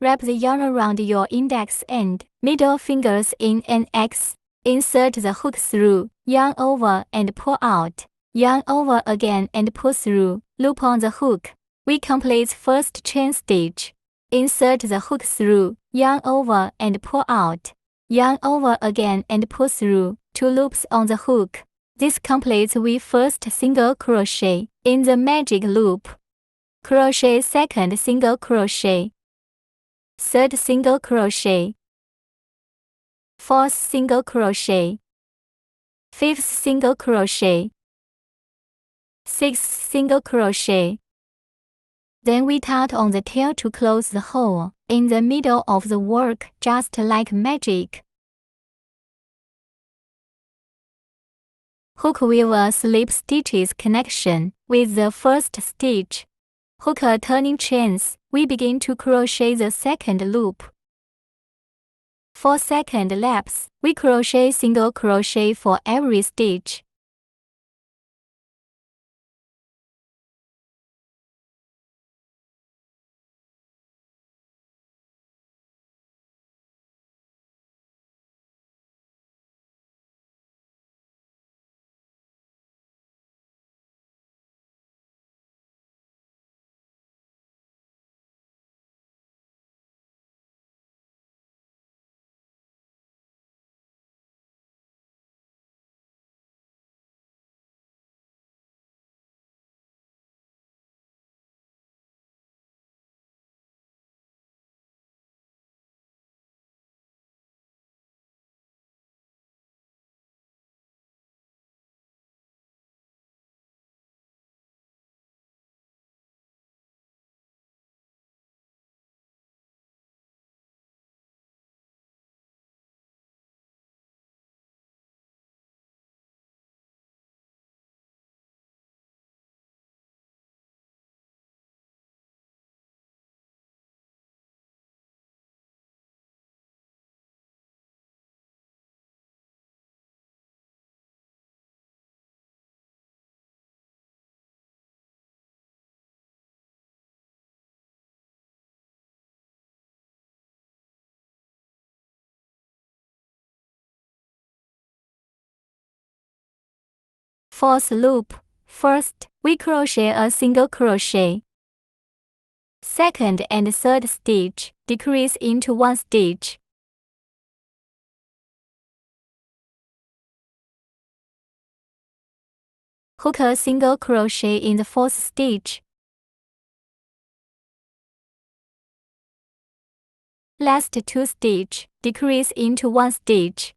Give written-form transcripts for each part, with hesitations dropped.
Wrap the yarn around your index and middle fingers in an X. Insert the hook through, yarn over and pull out. Yarn over again and pull through, loop on the hook. We complete first chain stitch. Insert the hook through, yarn over and pull out. Yarn over again and pull through, 2 loops on the hook. This completes we first single crochet in the magic loop. Crochet second single crochet. Third single crochet. Fourth single crochet. Fifth single crochet. Sixth single crochet. Then we tap on the tail to close the hole in the middle of the work, just like magic. Hook weaver slip stitches connection with the first stitch. Hook a turning chains, we begin to crochet the second loop. For second laps, we crochet single crochet for every stitch. Fourth loop. First, we crochet a single crochet. Second and third stitch, decrease into 1 stitch. Hook a single crochet in the 4th stitch. Last 2 stitch, decrease into 1 stitch.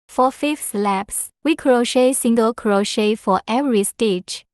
For 5th laps, we crochet single crochet for every stitch.